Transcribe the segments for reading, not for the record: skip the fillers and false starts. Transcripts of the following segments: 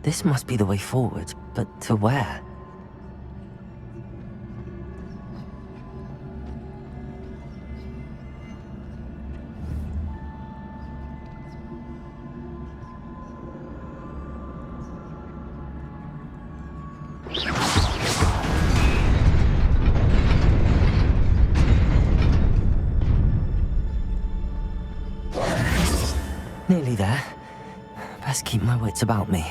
This must be the way forward, but to where? Nearly there. Best keep my wits about me.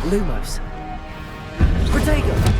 Lumos. Protego!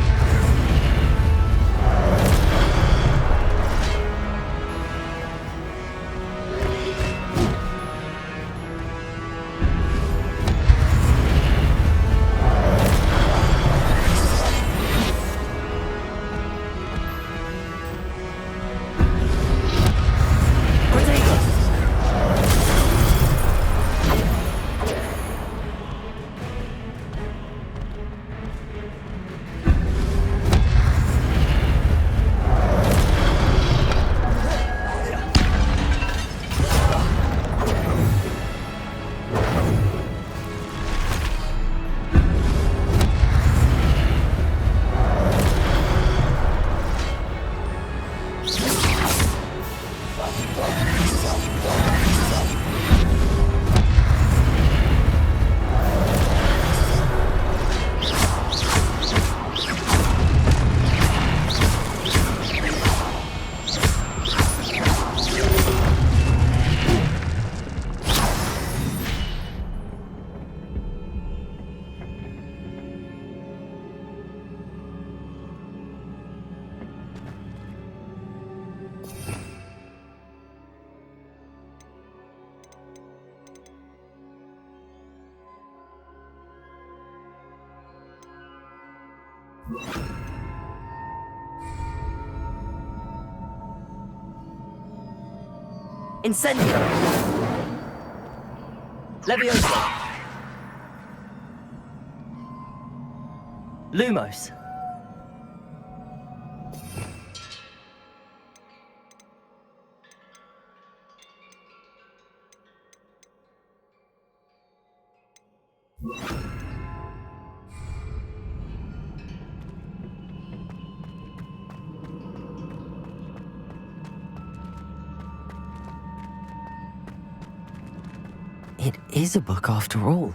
Incendio! Levioso! Lumos! It is a book after all.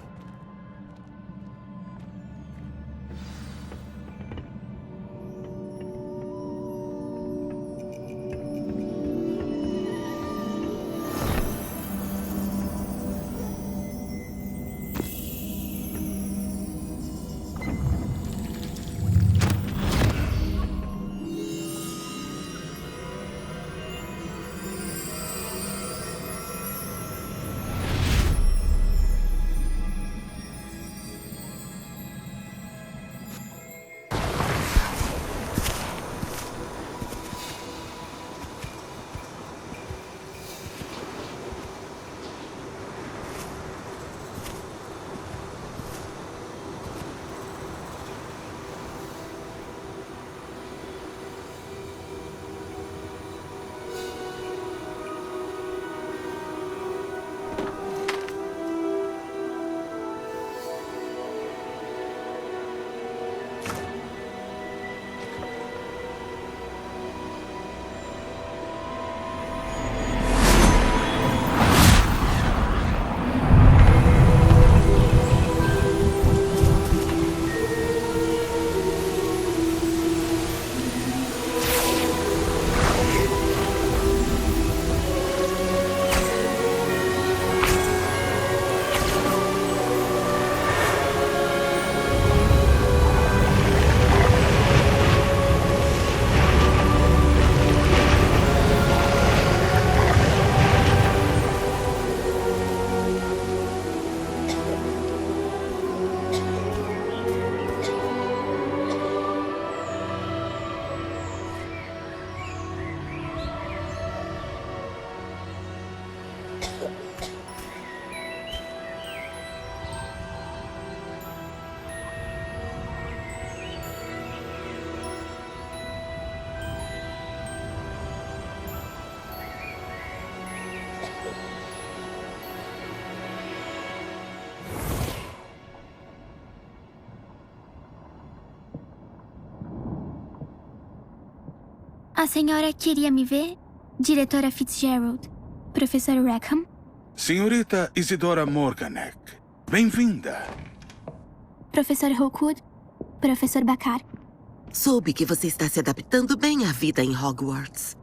A senhora queria me ver? Diretora Fitzgerald. Professor Rackham? Senhorita Isidora Morganek, bem-vinda. Professor Rookwood? Professor Bakar? Soube que você está se adaptando bem à vida em Hogwarts.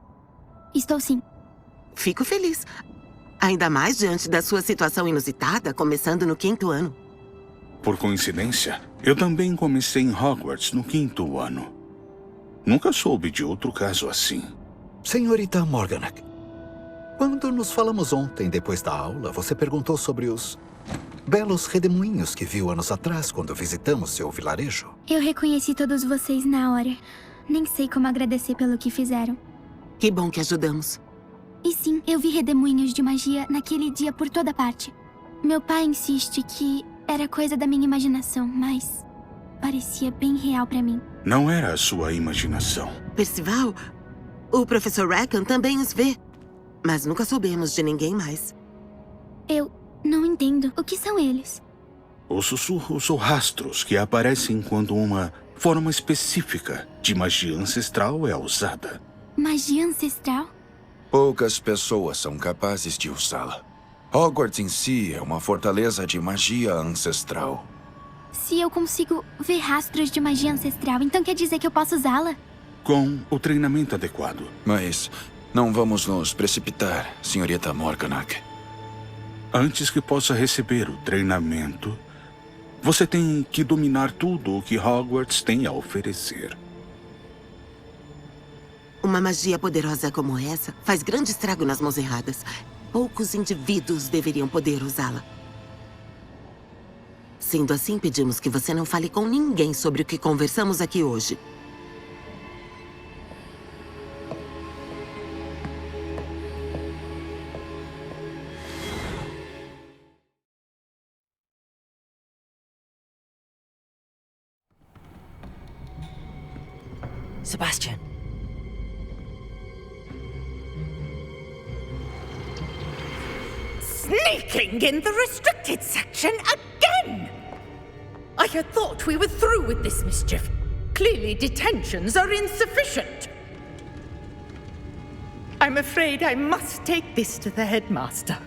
Estou sim. Fico feliz. Ainda mais diante da sua situação inusitada, começando no 5º ano. Por coincidência, eu também comecei em Hogwarts no 5º ano. Nunca soube de outro caso assim. Senhorita Morganek, quando nos falamos ontem, depois da aula, você perguntou sobre os belos redemoinhos que viu anos atrás quando visitamos seu vilarejo. Eu reconheci todos vocês na hora. Nem sei como agradecer pelo que fizeram. Que bom que ajudamos. E sim, eu vi redemoinhos de magia naquele dia por toda parte. Meu pai insiste que era coisa da minha imaginação, mas parecia bem real pra mim. Não era a sua imaginação. Percival, o professor Rackham também os vê. Mas nunca soubemos de ninguém mais. Eu não entendo. O que são eles? Os sussurros ou rastros que aparecem quando uma forma específica de magia ancestral é usada. Magia ancestral? Poucas pessoas são capazes de usá-la. Hogwarts em si é uma fortaleza de magia ancestral. Se eu consigo ver rastros de magia ancestral, então quer dizer que eu posso usá-la? Com o treinamento adequado. Mas não vamos nos precipitar, senhorita Morganek. Antes que possa receber o treinamento, você tem que dominar tudo o que Hogwarts tem a oferecer. Uma magia poderosa como essa faz grande estrago nas mãos erradas. Poucos indivíduos deveriam poder usá-la. Sendo assim, pedimos que você não fale com ninguém sobre o que conversamos aqui hoje. Sebastian. Sneaking in the restricted section again! I had thought we were through with this mischief. Clearly detentions are insufficient. I'm afraid I must take this to the headmaster.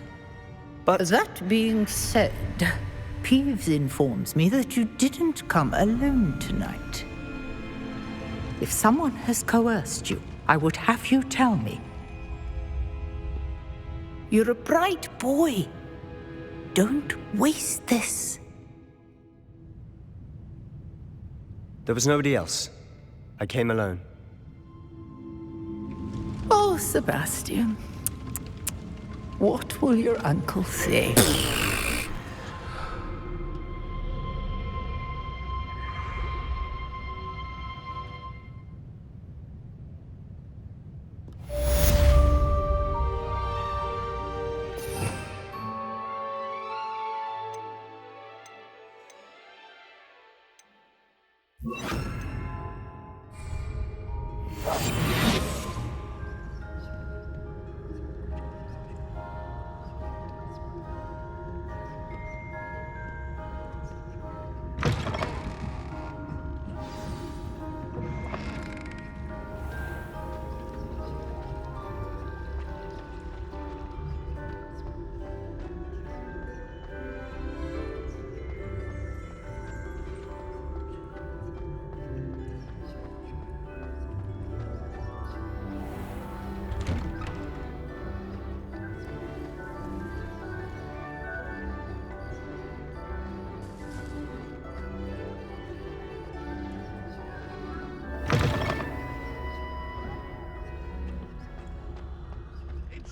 But That being said, Peeves informs me that you didn't come alone tonight. If someone has coerced you, I would have you tell me. You're a bright boy. Don't waste this. there was nobody else. I came alone. Oh, Sebastian. What will your uncle say?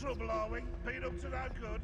Trouble, are we? Been up to no good.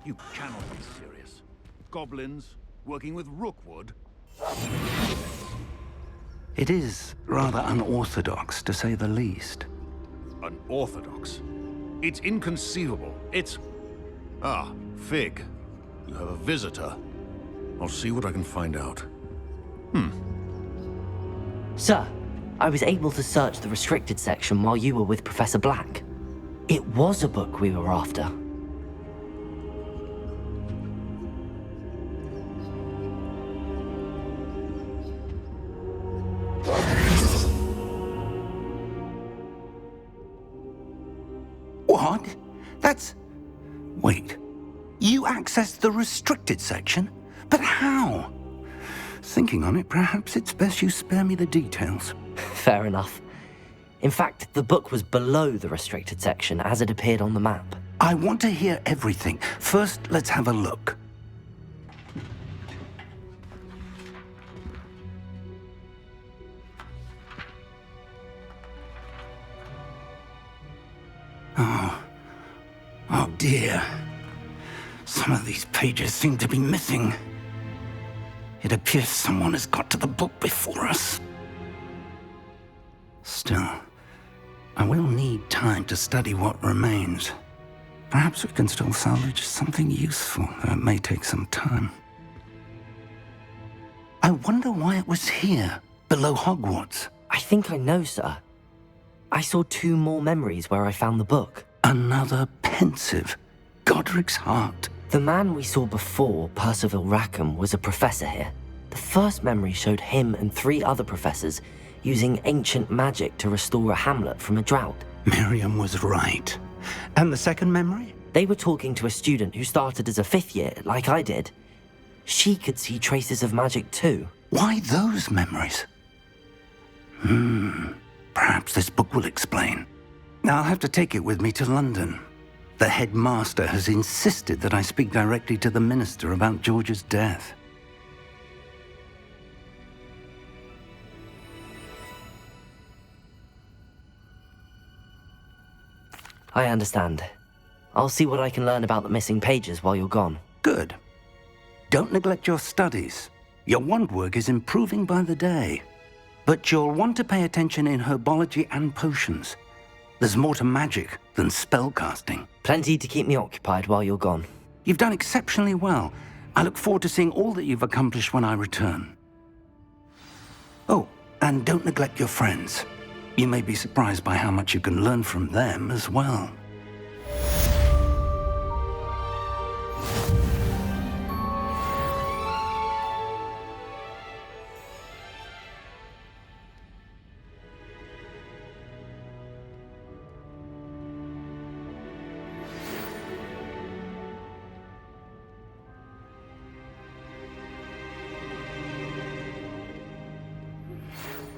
You cannot be serious. Goblins working with Rookwood? It is rather unorthodox, to say the least. Unorthodox? It's inconceivable. It's... Ah, Fig. You have a visitor. I'll see what I can find out. Sir, I was able to search the restricted section while you were with Professor Black. It was a book we were after. What? That's... Wait. You accessed the restricted section? But how? Thinking on it, perhaps it's best you spare me the details. Fair enough. In fact, the book was below the restricted section as it appeared on the map. I want to hear everything. First, let's have a look. Oh dear. Some of these pages seem to be missing. It appears someone has got to the book before us. Still, I will need time to study what remains. Perhaps we can still salvage something useful, though it may take some time. I wonder why it was here, below Hogwarts. I think I know, sir. I saw 2 more memories where I found the book. Another pensive. Godric's heart. The man we saw before, Percival Rackham, was a professor here. The first memory showed him and 3 other professors using ancient magic to restore a hamlet from a drought. Miriam was right. And the second memory? They were talking to a student who started as a 5th year, like I did. She could see traces of magic too. Why those memories? Perhaps this book will explain. I'll have to take it with me to London. The headmaster has insisted that I speak directly to the minister about George's death. I understand. I'll see what I can learn about the missing pages while you're gone. Good. Don't neglect your studies. Your wand work is improving by the day. But you'll want to pay attention in herbology and potions. There's more to magic than spellcasting. Plenty to keep me occupied while you're gone. You've done exceptionally well. I look forward to seeing all that you've accomplished when I return. Oh, and don't neglect your friends. You may be surprised by how much you can learn from them as well.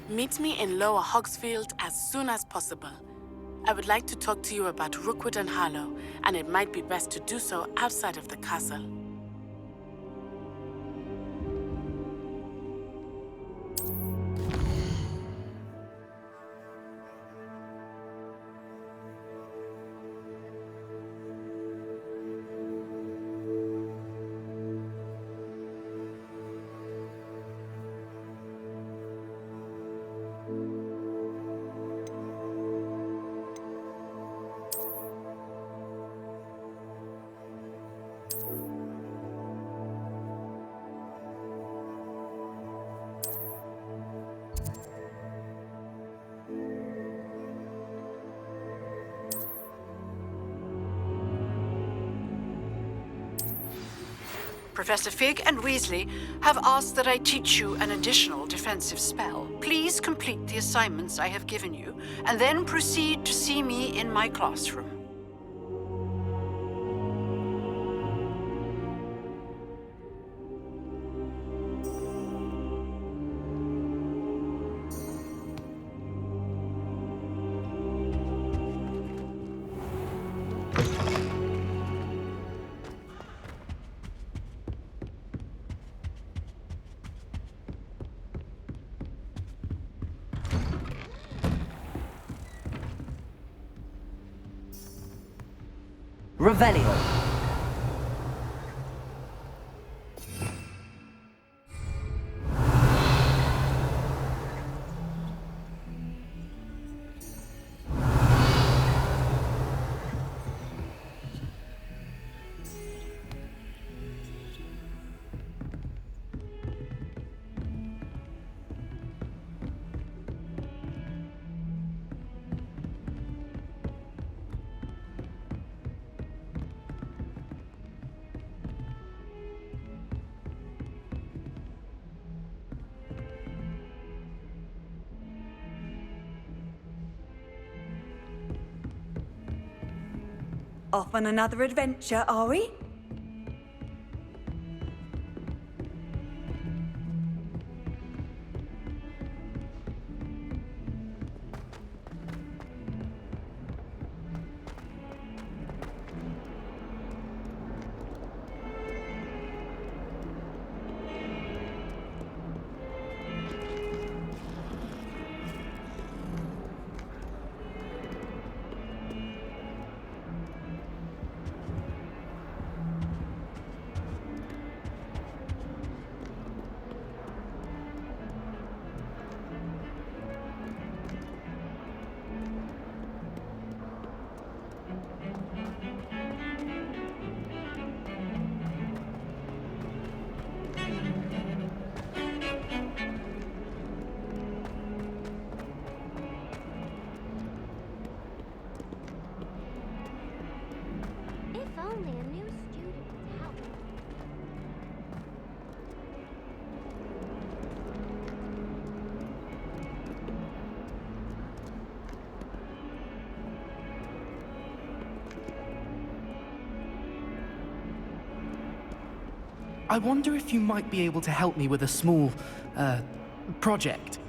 Meet me in Lower Hogsfield as soon as possible. I would like to talk to you about Rookwood and Harlow, and it might be best to do so outside of the castle. Professor Fig and Weasley have asked that I teach you an additional defensive spell. Please complete the assignments I have given you, and then proceed to see me in my classroom. Revelio. Off on another adventure, are we? only a new student would help me. I wonder if you might be able to help me with a small, project.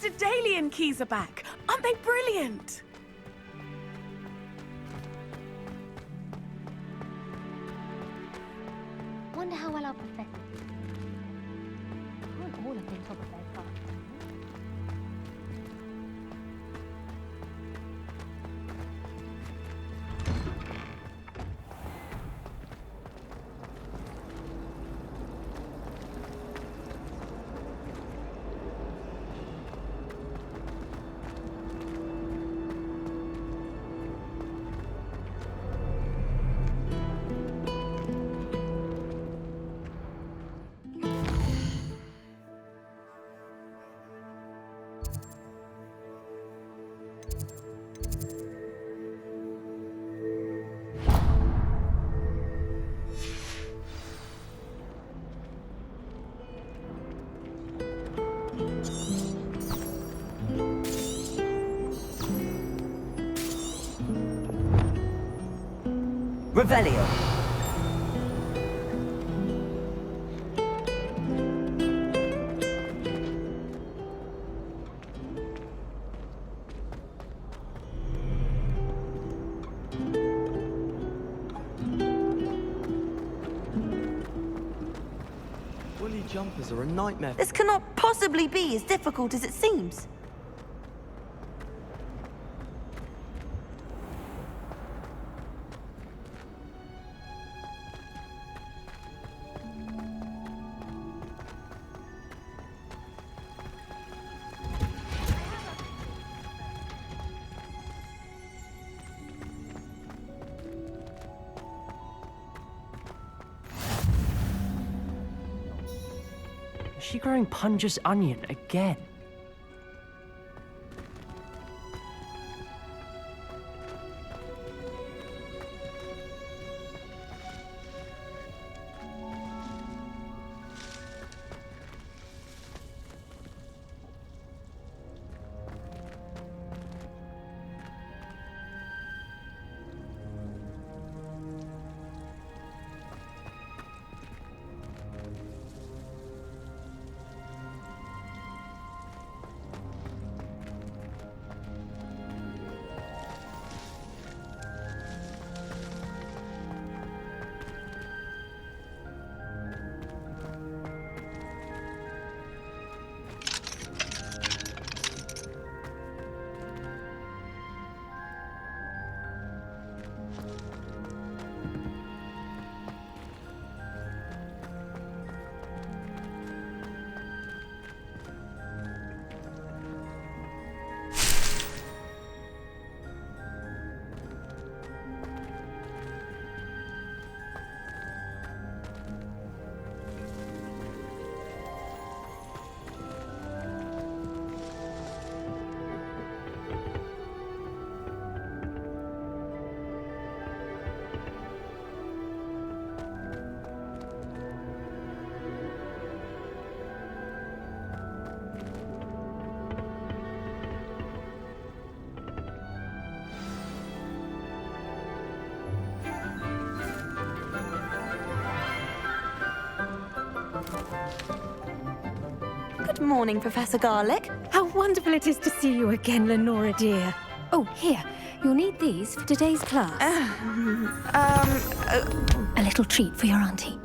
The Daedalian keys are back! Aren't they brilliant? Wonder how well our professors do. Can't all have been top of their class. Revelio. Woolly jumpers are a nightmare. This cannot possibly be as difficult as it seems. Is she growing Punja's onion again? Good morning, Professor Garlick. How wonderful it is to see you again, Lenora dear. Oh, here. You'll need these for today's class. A little treat for your auntie.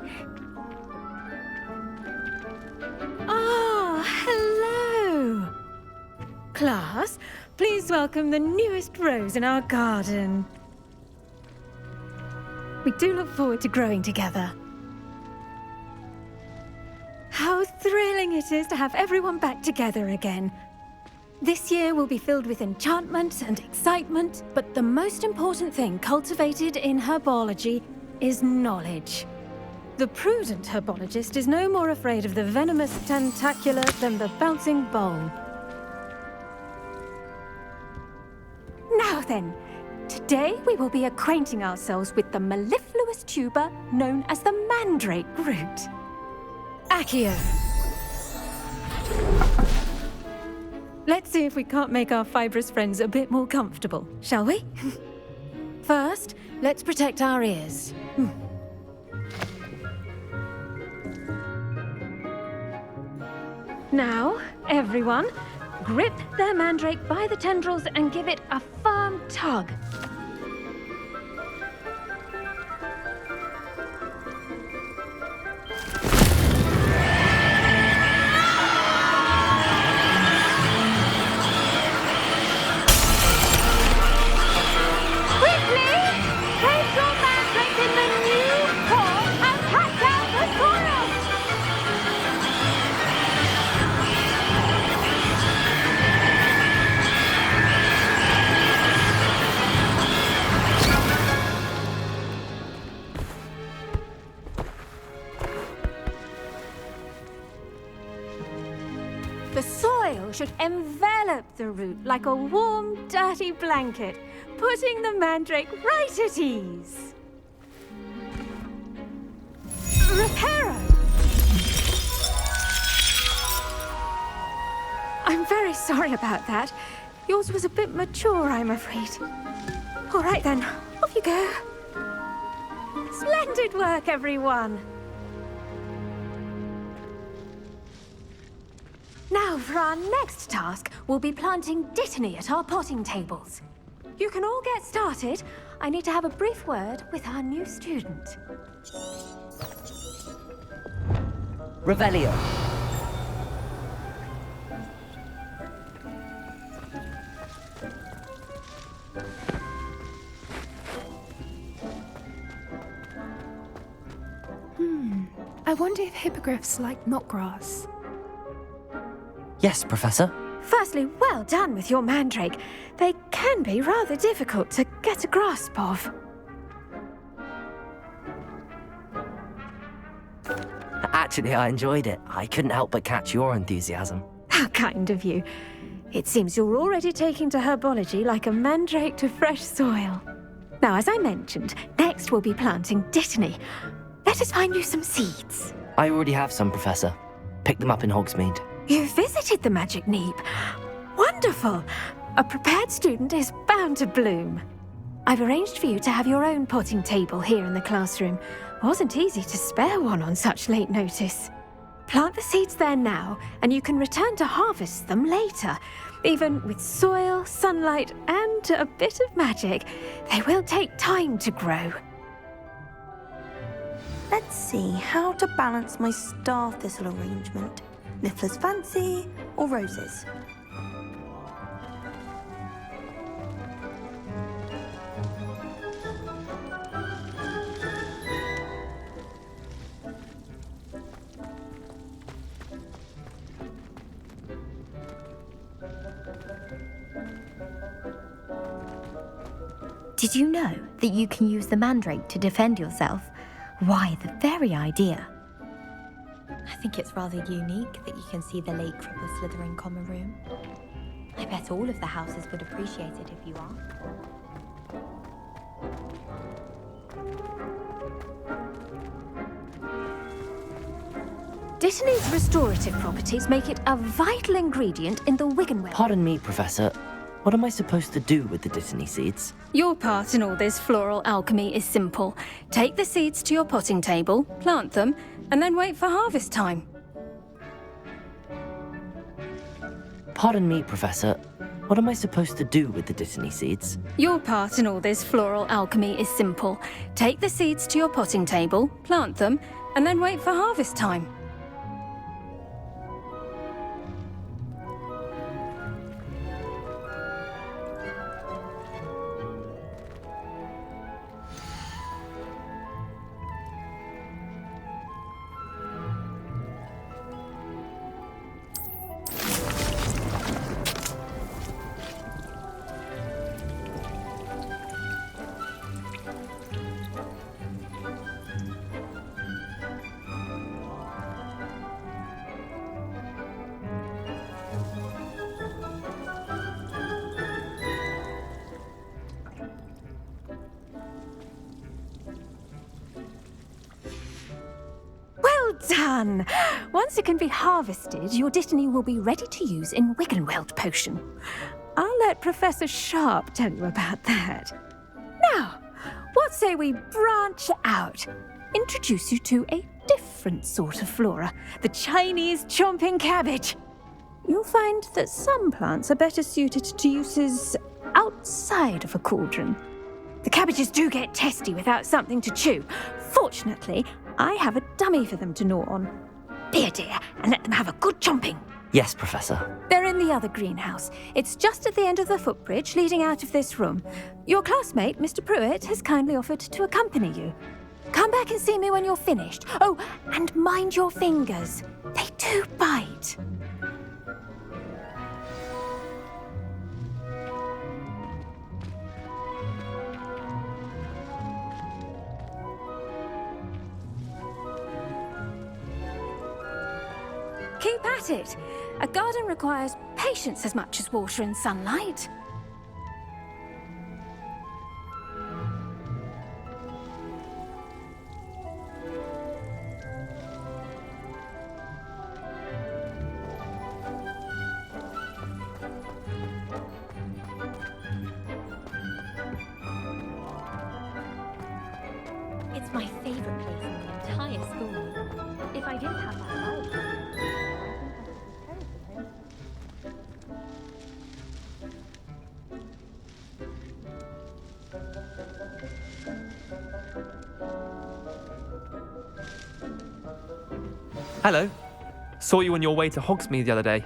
Ah, hello. Class, please welcome the newest rose in our garden. We do look forward to growing together. How thrilling it is to have everyone back together again. This year will be filled with enchantment and excitement, but the most important thing cultivated in herbology is knowledge. The prudent herbologist is no more afraid of the venomous tentacular than the bouncing bowl. Now then, today we will be acquainting ourselves with the mellifluous tuber known as the mandrake root. Accio. Let's see if we can't make our fibrous friends a bit more comfortable, shall we? First, let's protect our ears. Now, everyone, grip their mandrake by the tendrils and give it a firm tug. The soil should envelop the root like a warm, dirty blanket, putting the mandrake right at ease. Reparo! I'm very sorry about that. Yours was a bit mature, I'm afraid. All right then, off you go. Splendid work, everyone! Now, for our next task, we'll be planting Dittany at our potting tables. You can all get started. I need to have a brief word with our new student. Revelio. I wonder if hippogriffs like knotgrass. Yes, Professor. Firstly, well done with your mandrake. They can be rather difficult to get a grasp of. Actually, I enjoyed it. I couldn't help but catch your enthusiasm. How kind of you. It seems you're already taking to herbology like a mandrake to fresh soil. Now, as I mentioned, next we'll be planting Dittany. Let us find you some seeds. I already have some, Professor. Picked them up in Hogsmeade. You visited the Magic Neep. Wonderful! A prepared student is bound to bloom. I've arranged for you to have your own potting table here in the classroom. Wasn't easy to spare one on such late notice. Plant the seeds there now, and you can return to harvest them later. Even with soil, sunlight, and a bit of magic, they will take time to grow. Let's see how to balance my star thistle arrangement. Niffler's fancy or roses? Did you know that you can use the mandrake to defend yourself? Why, the very idea. I think it's rather unique that you can see the lake from the Slytherin common room. I bet all of the houses would appreciate it if you are. Dittany's restorative properties make it a vital ingredient in the Wiggenweld. Pardon me, Professor. What am I supposed to do with the Dittany seeds? Your part in all this floral alchemy is simple. Take the seeds to your potting table, plant them, and then wait for harvest time. Pardon me, Professor. What am I supposed to do with the Dittany seeds? Your part in all this floral alchemy is simple. Take the seeds to your potting table, plant them, and then wait for harvest time. done. Once it can be harvested, your destiny will be ready to use in Wiggenweld potion. I'll let Professor Sharp tell you about that. Now, what say we branch out? Introduce you to a different sort of flora, the Chinese chomping cabbage. You'll find that some plants are better suited to uses outside of a cauldron. The cabbages do get testy without something to chew. Fortunately, I have a dummy for them to gnaw on. Be a dear and let them have a good chomping. Yes, Professor. They're in the other greenhouse. It's just at the end of the footbridge leading out of this room. Your classmate, Mr. Pruitt, has kindly offered to accompany you. Come back and see me when you're finished. Oh, and mind your fingers. They do bite. Keep at it. A garden requires patience as much as water and sunlight. It's my favorite place in the entire school. If I didn't have that knowledge, Hello. Saw you on your way to Hogsmeade the other day.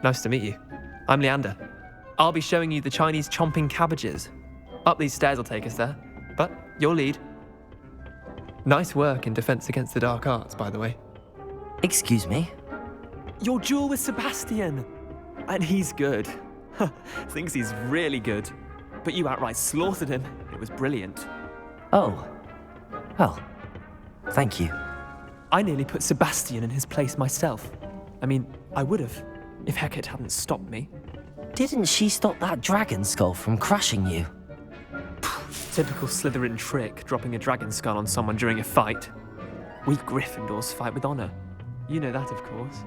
Nice to meet you. I'm Leander. I'll be showing you the Chinese chomping cabbages. Up these stairs will take us there, but you'll lead. Nice work in Defense Against the Dark Arts, by the way. Excuse me? Your duel with Sebastian. And he's good. Thinks he's really good. But you outright slaughtered him. It was brilliant. Oh. Well, thank you. I nearly put Sebastian in his place myself. I mean, I would have, if Hecate hadn't stopped me. Didn't she stop that dragon skull from crushing you? Typical Slytherin trick, dropping a dragon skull on someone during a fight. We Gryffindors fight with honor. You know that, of course.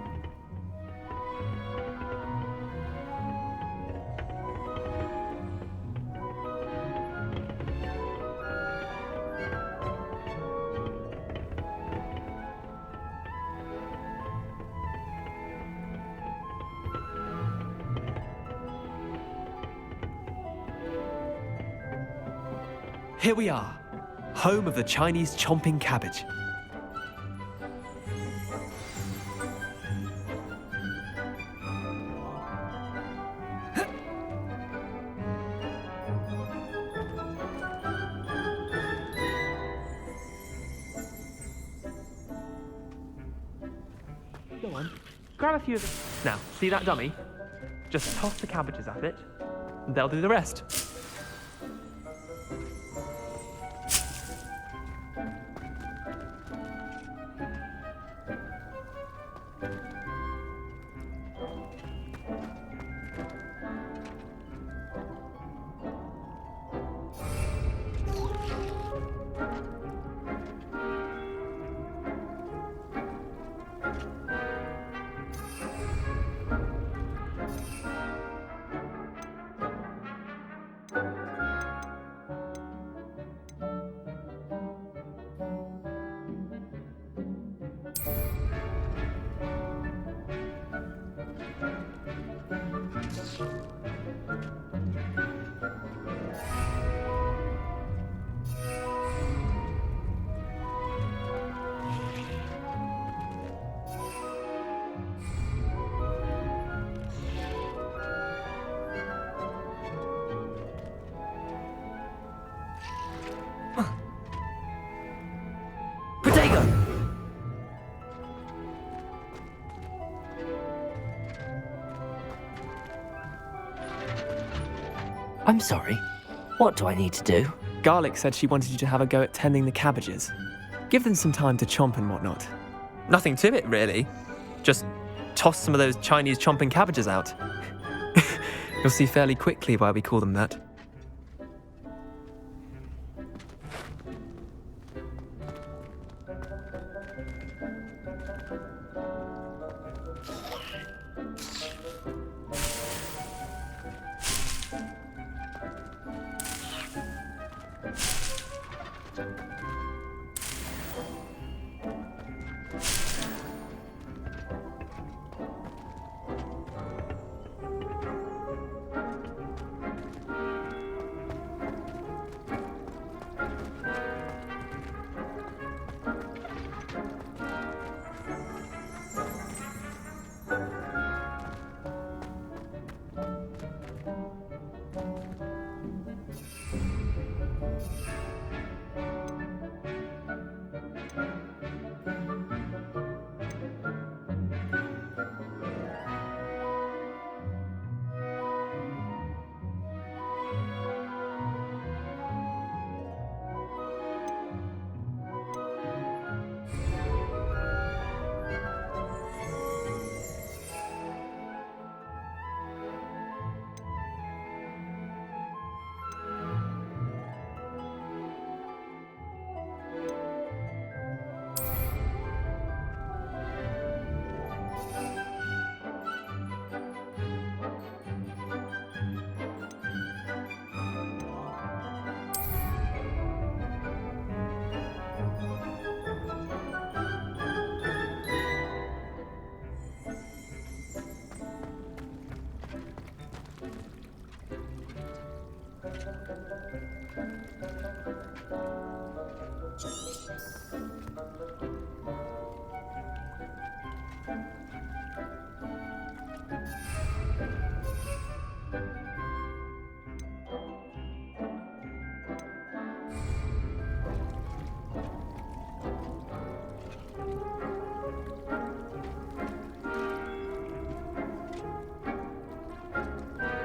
Here we are, home of the Chinese chomping cabbage. Go on, grab a few of them. Now, see that dummy? Just toss the cabbages at it, and they'll do the rest. I'm sorry. What do I need to do? Garlic said she wanted you to have a go at tending the cabbages. Give them some time to chomp and whatnot. Nothing to it, really. Just toss some of those Chinese chomping cabbages out. You'll see fairly quickly why we call them that.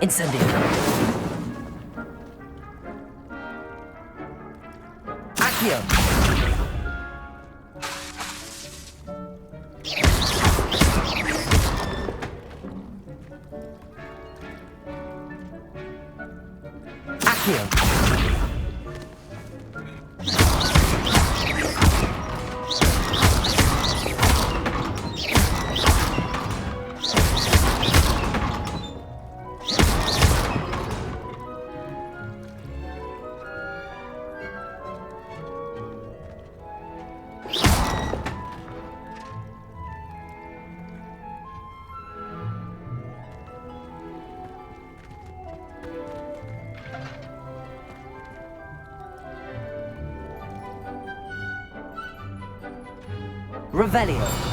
Incendio. Accio. Accio. Revelio.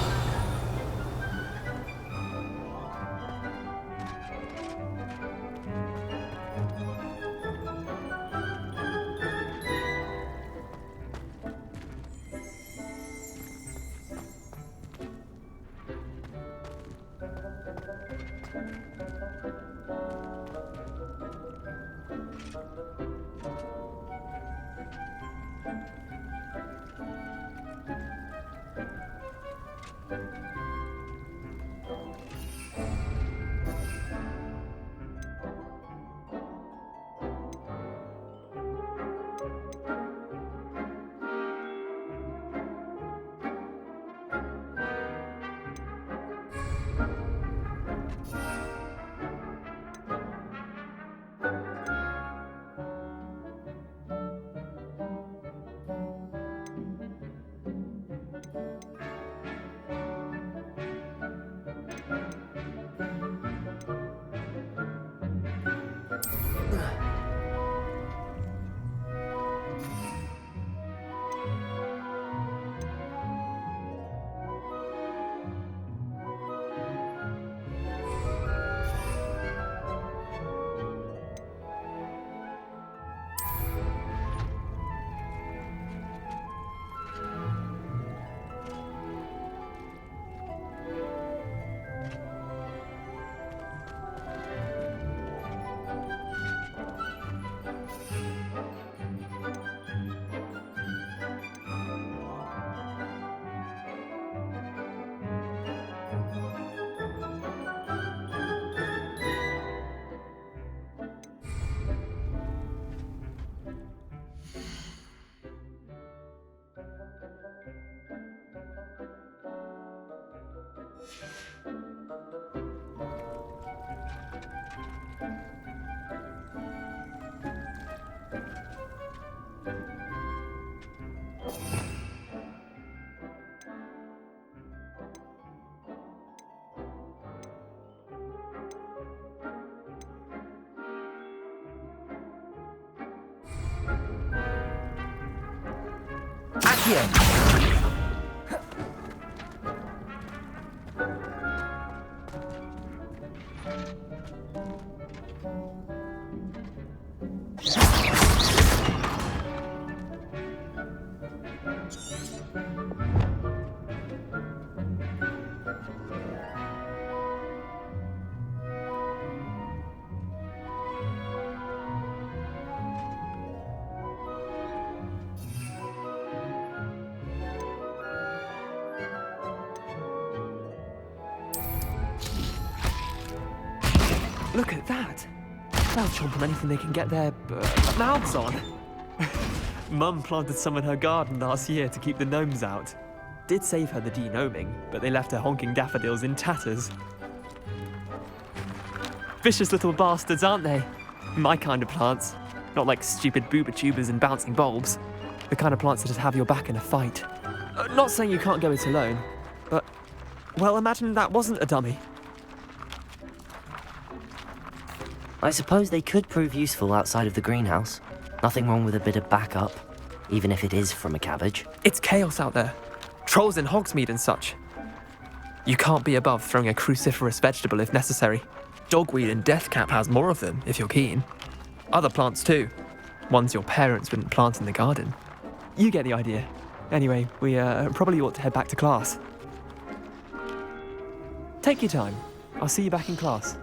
Look at that! They'll chomp on anything they can get their mouths on. Mum planted some in her garden last year to keep the gnomes out. Did save her the de-gnoming, but they left her honking daffodils in tatters. Vicious little bastards, aren't they? My kind of plants. Not like stupid booba tubers and bouncing bulbs. The kind of plants that just have your back in a fight. Not saying you can't go it alone, but, well, imagine that wasn't a dummy. I suppose they could prove useful outside of the greenhouse. Nothing wrong with a bit of backup, even if it is from a cabbage. It's chaos out there. Trolls in Hogsmeade and such. You can't be above throwing a cruciferous vegetable if necessary. Dogweed and deathcap has more of them, if you're keen. Other plants too. Ones your parents wouldn't plant in the garden. You get the idea. Anyway, we probably ought to head back to class. Take your time. I'll see you back in class.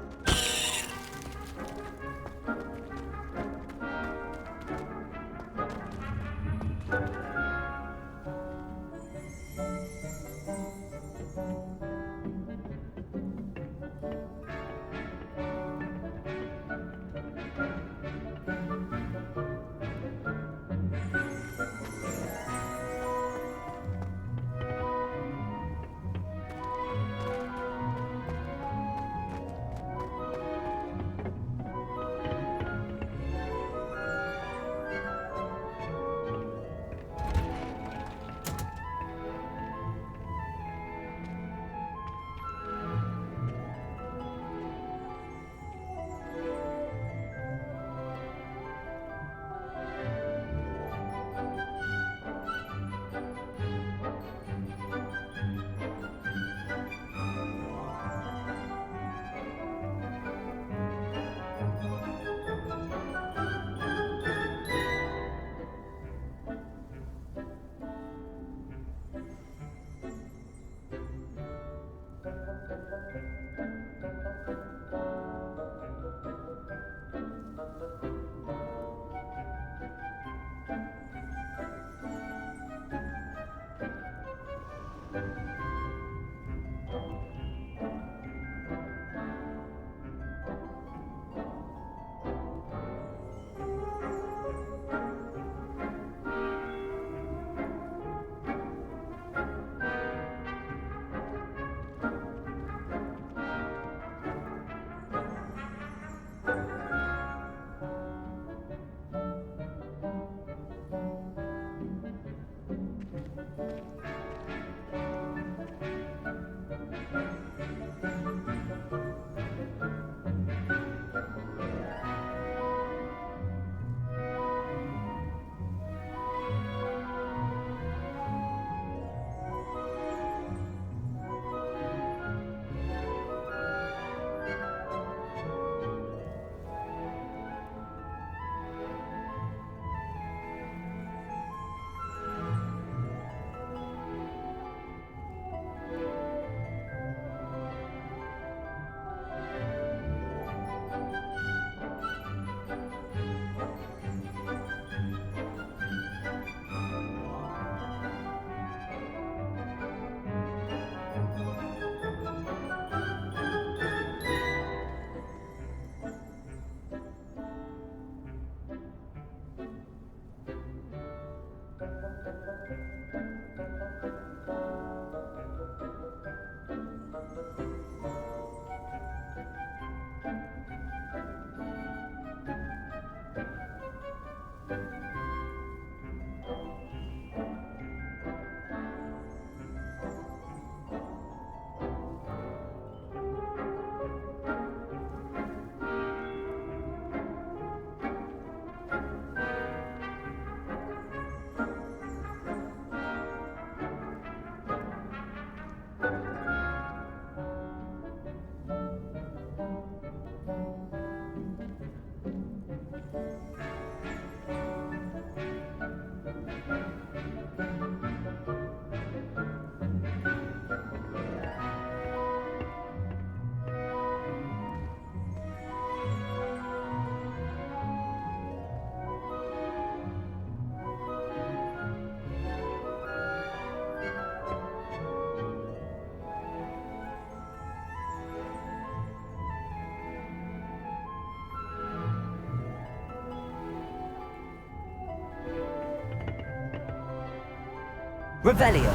Revelio.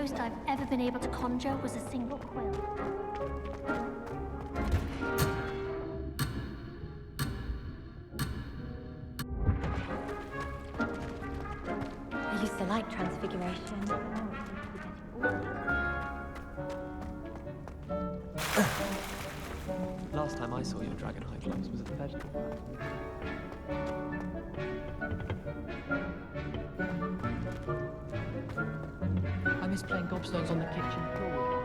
most I've ever been able to conjure was a single quill. I used to like transfiguration. Last time I saw your dragon high gloves was at the vegetable fair. I miss playing gobstones on the kitchen floor.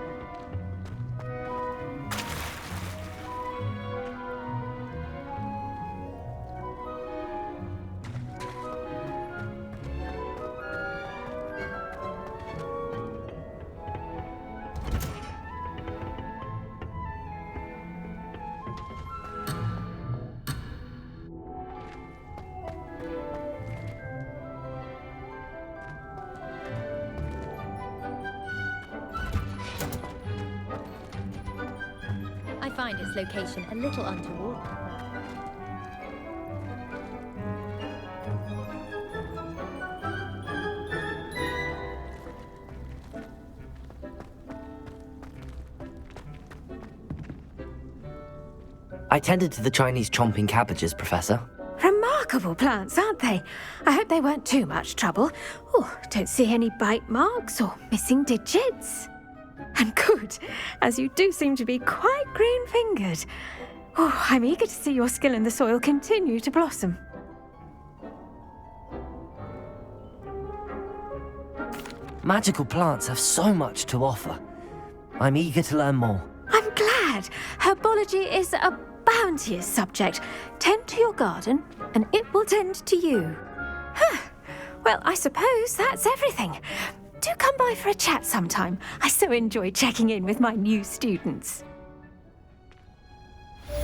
I find its location a little untoward. I tended to the Chinese chomping cabbages, Professor. Remarkable plants, aren't they? I hope they weren't too much trouble. Oh, don't see any bite marks or missing digits. And good, as you do seem to be quite green-fingered. Oh, I'm eager to see your skill in the soil continue to blossom. Magical plants have so much to offer. I'm eager to learn more. I'm glad. Herbology is a bounteous subject. Tend to your garden, and it will tend to you. Huh. Well, I suppose that's everything. Do come by for a chat sometime. I so enjoy checking in with my new students. But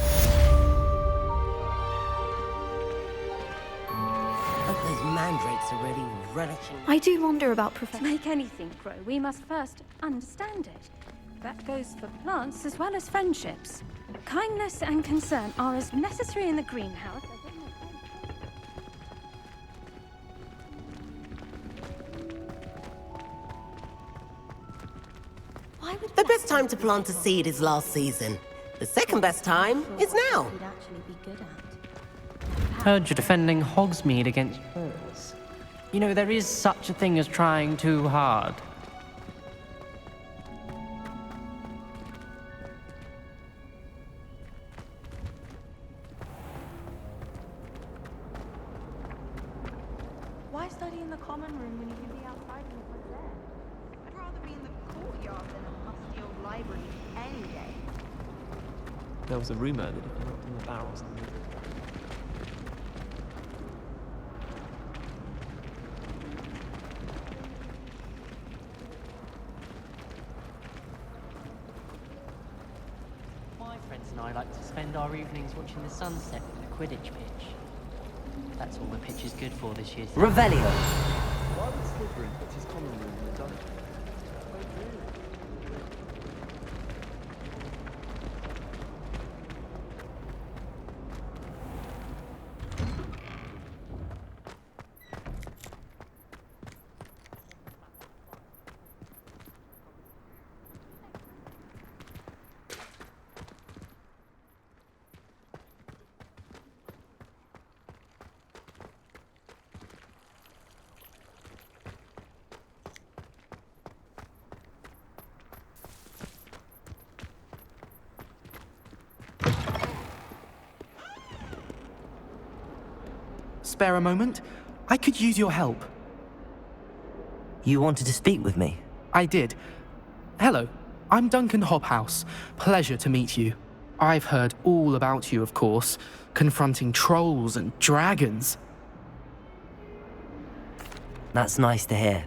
those mandrakes are really relishing. I do wonder about Professor. To make anything grow, we must first understand it. That goes for plants as well as friendships. Kindness and concern are as necessary in the greenhouse as in the The best time to plant a seed is last season. The second best time is now. Heard you're defending Hogsmeade against trolls. You know, there is such a thing as trying too hard. Why study in the common room when you can be outside in the front there? I'd rather be in the courtyard than a musty old library any day. There was a rumour that if you knocked on the barrels and My friends and I like to spend our evenings watching the sunset with a Quidditch pitch. That's all the pitch is good for this year. Revelio. why would Slytherin put his common room in the dungeon? Spare a moment? I could use your help. You wanted to speak with me? I did. Hello, I'm Duncan Hobhouse. Pleasure to meet you. I've heard all about you, of course, confronting trolls and dragons. That's nice to hear.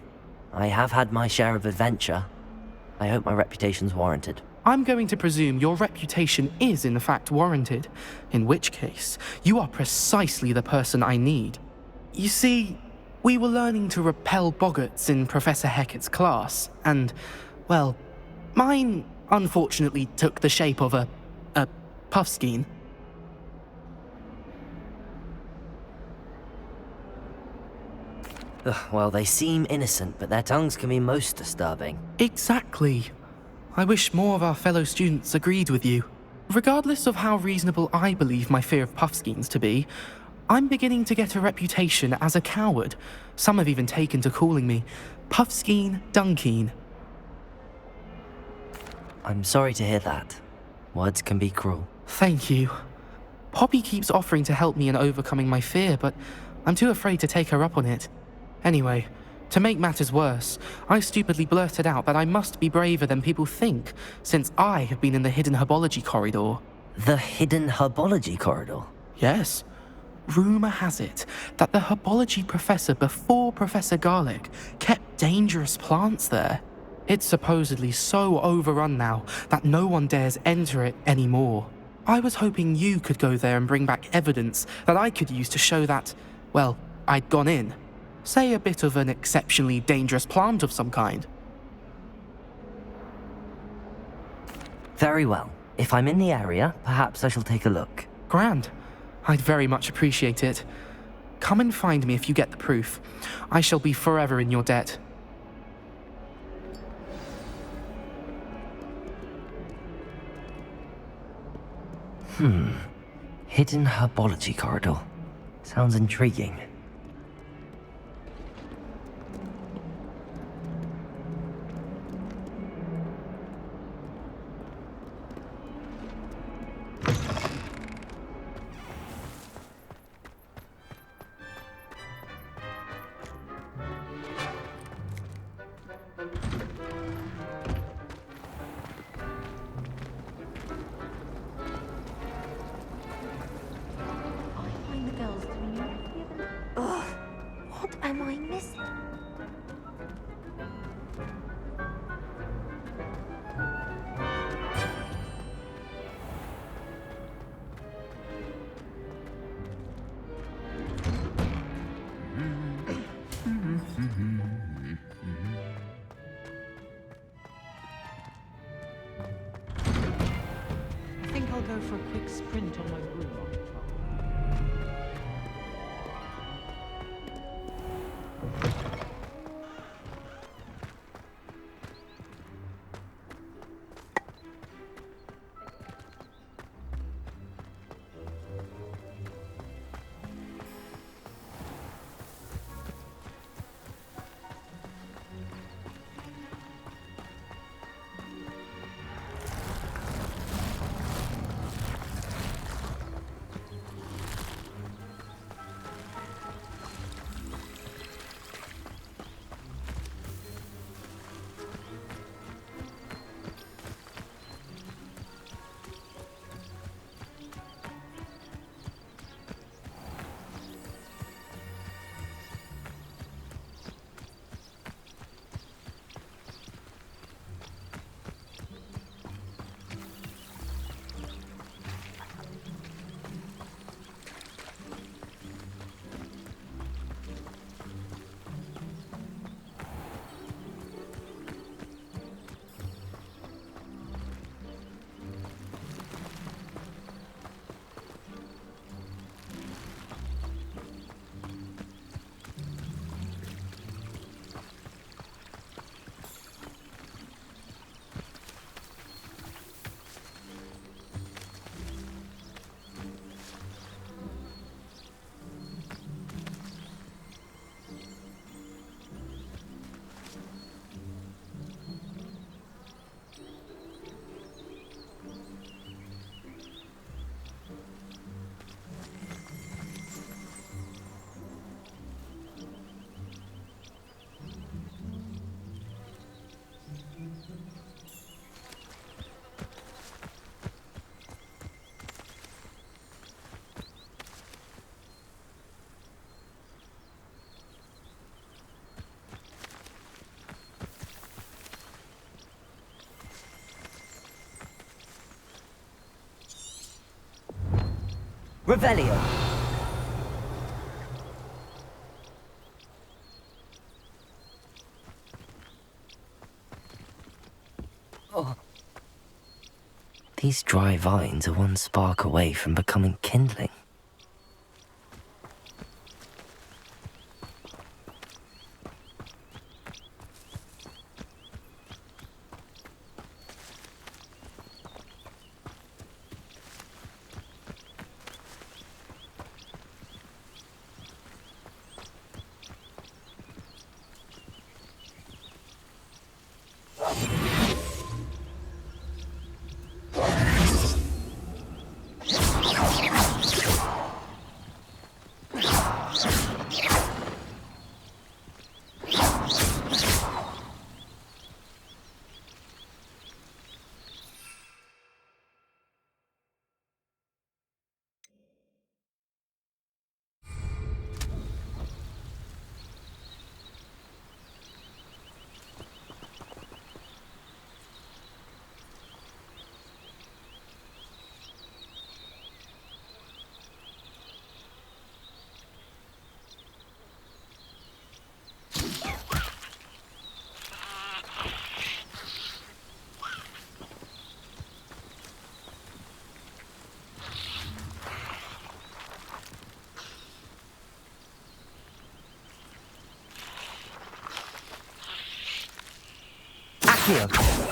I have had my share of adventure. I hope my reputation's warranted. I'm going to presume your reputation is in fact warranted, in which case, you are precisely the person I need. You see, we were learning to repel boggarts in Professor Hecat's class, and, well, mine unfortunately took the shape of a puffskein. Well, they seem innocent, but their tongues can be most disturbing. Exactly. I wish more of our fellow students agreed with you. Regardless of how reasonable I believe my fear of Puffskeins to be, I'm beginning to get a reputation as a coward. Some have even taken to calling me Puffskeen Dunkeen. I'm sorry to hear that. Words can be cruel. Thank you. Poppy keeps offering to help me in overcoming my fear, but I'm too afraid to take her up on it. Anyway, to make matters worse, I stupidly blurted out that I must be braver than people think, since I have been in the hidden herbology corridor. The hidden herbology corridor? Yes. Rumour has it that the herbology professor before Professor Garlic kept dangerous plants there. It's supposedly so overrun now that no one dares enter it anymore. I was hoping you could go there and bring back evidence that I could use to show that, well, I'd gone in. Say a bit of an exceptionally dangerous plant of some kind. Very well. If I'm in the area, perhaps I shall take a look. Grand. I'd very much appreciate it. Come and find me if you get the proof. I shall be forever in your debt. Hidden herbology corridor. Sounds intriguing. What am I missing? I think I'll go for a quick sprint on my broom. Revelio. Oh. These dry vines are one spark away from becoming kindling. here.